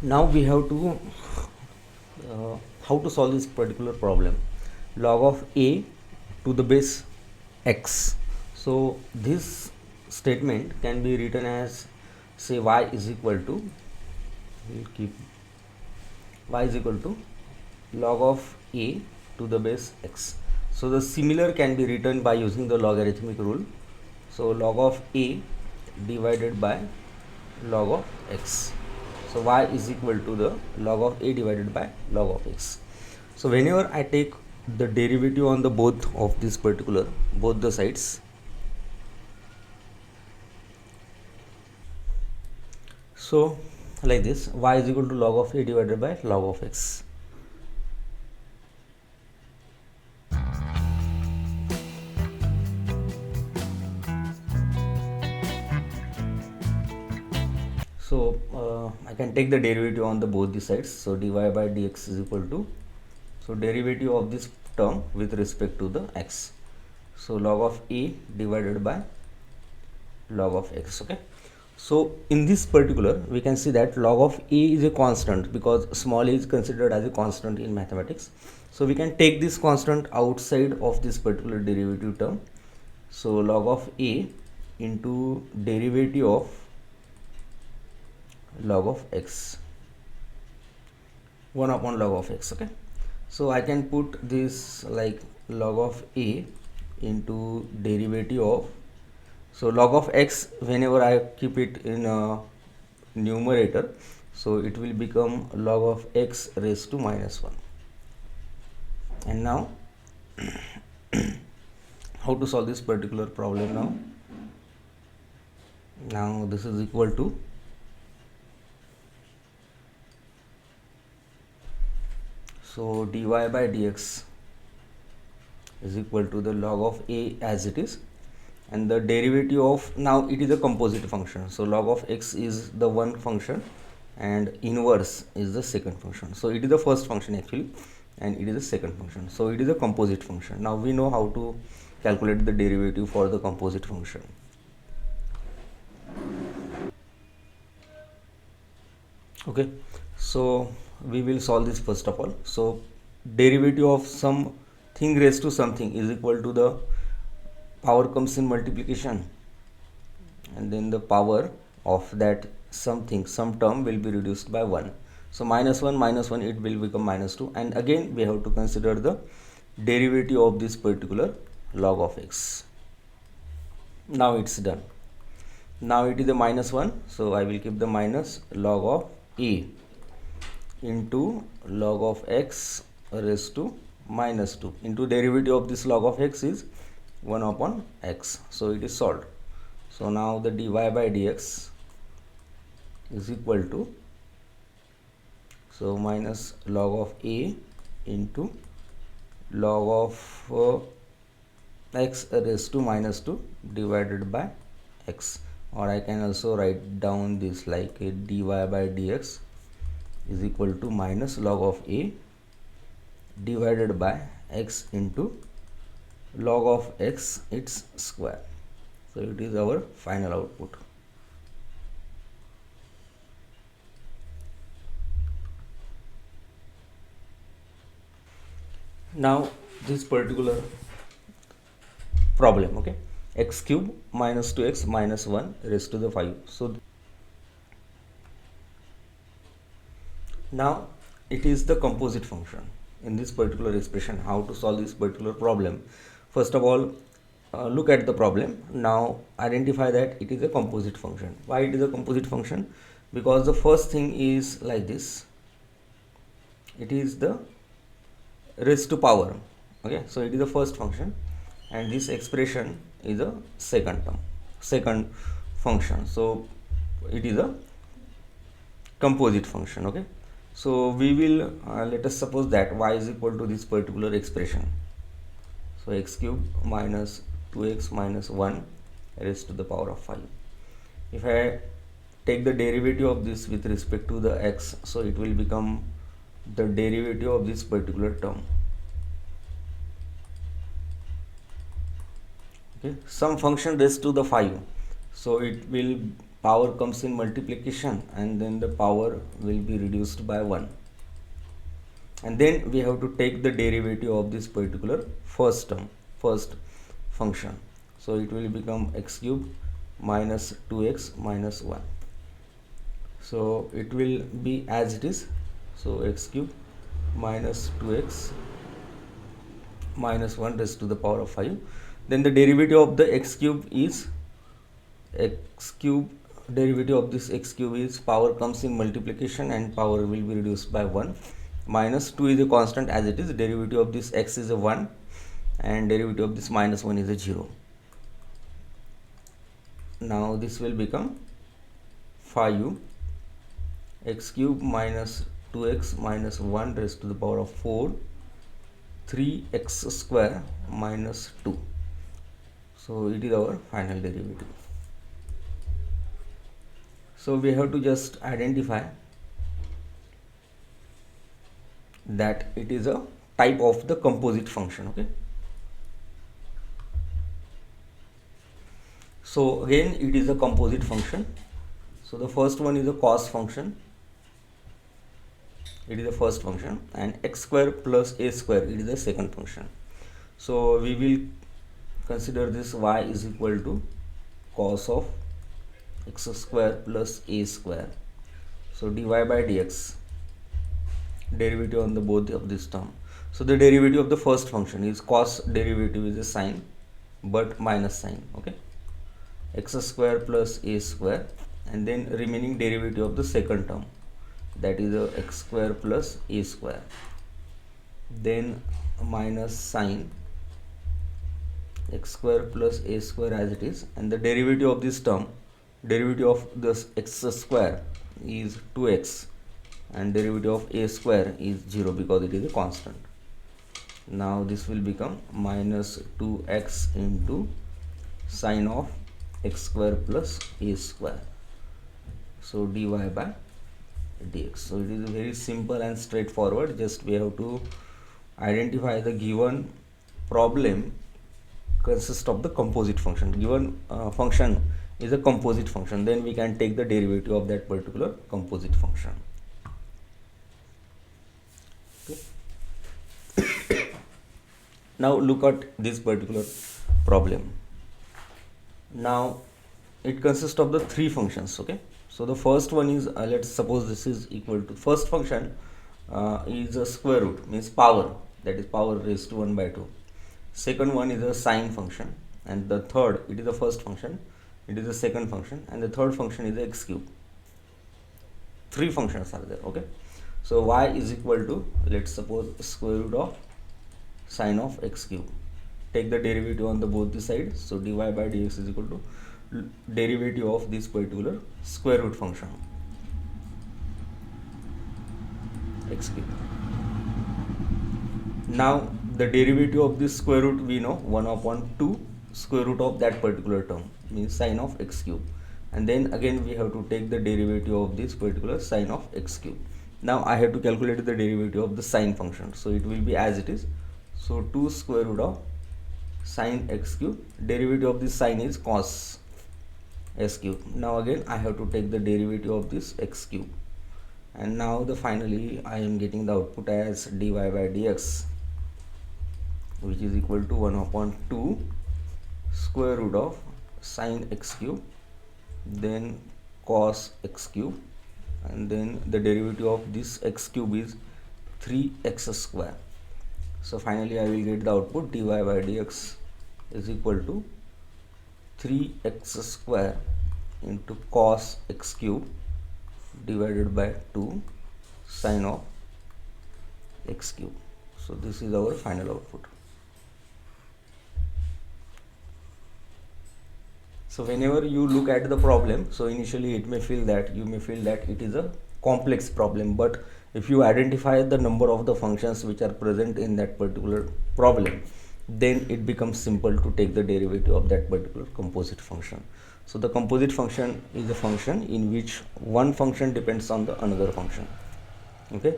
Now we have to how to solve this particular problem. Log of a to the base x. So this statement can be written as, say, y is equal to, we'll keep y is equal to log of a to the base x. So the similar can be written by using the logarithmic rule. So log of a divided by log of x. So y is equal to the log of a divided by log of x. So whenever I take the derivative on the both of this particular, both the sides, so like this, y is equal to log of a divided by log of x. So I can take the derivative on the both the sides. So dy by dx is equal to, so derivative of this term with respect to the x. So log of a divided by log of x. Okay. So in this particular, we can see that log of a is a constant because small a is considered as a constant in mathematics. So we can take this constant outside of this particular derivative term. So log of a into derivative of log of x, 1 upon log of x. Okay. So I can put this like log of a into derivative of, so log of x, whenever I keep it in a numerator, so it will become log of x raised to minus 1. And now how to solve this particular problem now? Now this is equal to, so dy by dx is equal to the log of a as it is, and the derivative of, now it is a composite function, so log of x is the one function and inverse is the second function. So it is the first function actually and it is the second function, so it is a composite function. Now we know how to calculate the derivative for the composite function. Okay, so we will solve this first of all. So derivative of something raised to something is equal to, the power comes in multiplication and then the power of that something, some term will be reduced by 1. So minus 1 minus 1, it will become minus 2, and again we have to consider the derivative of this particular log of x. Now it's done. Now it is a minus 1, so I will keep the minus log of a into log of x raised to minus 2 into derivative of this log of x is 1 upon x. So it is solved. So now the dy by dx is equal to, so minus log of a into log of x raised to minus 2 divided by x, or I can also write down this like a dy by dx is equal to minus log of a divided by x into log of x its square. So it is our final output. Now this particular problem, okay, x cube minus 2x minus 1 raised to the 5. So now it is the composite function in this particular expression. How to solve this particular problem? First of all, look at the problem. Now identify that it is a composite function. Why it is a composite function? Because the first thing is like this, it is the raised to power. Okay, so it is the first function and this expression is a second term, second function, so it is a composite function. Okay, so we will let us suppose that y is equal to this particular expression, so x cube minus 2x minus 1 raised to the power of 5. If I take the derivative of this with respect to the x, so it will become the derivative of this particular term. Okay, some function raised to the 5, so it will power comes in multiplication, and then the power will be reduced by 1, and then we have to take the derivative of this particular first function. So it will become x cube minus 2x minus 1. So it will be as it is. So x cube minus 2x minus 1 raised to the power of 5. Then the derivative of the x cube is x cube, derivative of this x cube is power comes in multiplication and power will be reduced by 1, minus 2 is a constant as it is, derivative of this x is a 1 and derivative of this minus 1 is a 0. Now this will become 5u x cube minus 2x minus 1 raised to the power of 4, 3x square minus 2. So it is our final derivative. So we have to just identify that it is a type of the composite function. Okay, so again it is a composite function. So the first one is a cos function, it is the first function, and x square plus a square, it is the second function. So we will consider this y is equal to cos of x square plus a square. So dy by dx, derivative on the both of this term. So the derivative of the first function is cos, derivative is a sine but minus sign. Okay, x square plus a square, and then remaining derivative of the second term, that is a x square plus a square, then minus sine x square plus a square as it is, and the derivative of this term, derivative of this x square is 2x and derivative of a square is 0 because it is a constant. Now this will become minus 2x into sine of x square plus a square. So dy by dx. So it is very simple and straightforward. Just we have to identify the given problem consists of the composite function. Given function is a composite function, then we can take the derivative of that particular composite function. Okay. Now look at this particular problem. Now it consists of the three functions. Okay, so the first one is let's suppose this is equal to, first function is a square root, means power, that is power raised to 1 by 2. Second one is a sine function, and the third, it is the first function, it is the second function, and the third function is x cube. Three functions are there. Okay, so y is equal to, let's suppose, square root of sine of x cube. Take the derivative on the both the sides. So dy by dx is equal to derivative of this particular square root function, x cube. Now the derivative of this square root we know, 1 upon 2 square root of that particular term, means sine of x cube, and then again we have to take the derivative of this particular sine of x cube. Now I have to calculate the derivative of the sine function, so it will be as it is. So 2 square root of sine x cube, derivative of this sine is cos s cube. Now again I have to take the derivative of this x cube, and now the finally I am getting the output as dy by dx, which is equal to 1 upon 2 square root of sine x cube, then cos x cube, and then the derivative of this x cube is 3x square. So finally I will get the output dy by dx is equal to 3x square into cos x cube divided by 2 sine of x cube. So this is our final output. So whenever you look at the problem, so initially you may feel that it is a complex problem, but if you identify the number of the functions which are present in that particular problem, then it becomes simple to take the derivative of that particular composite function. So the composite function is a function in which one function depends on the another function. Okay.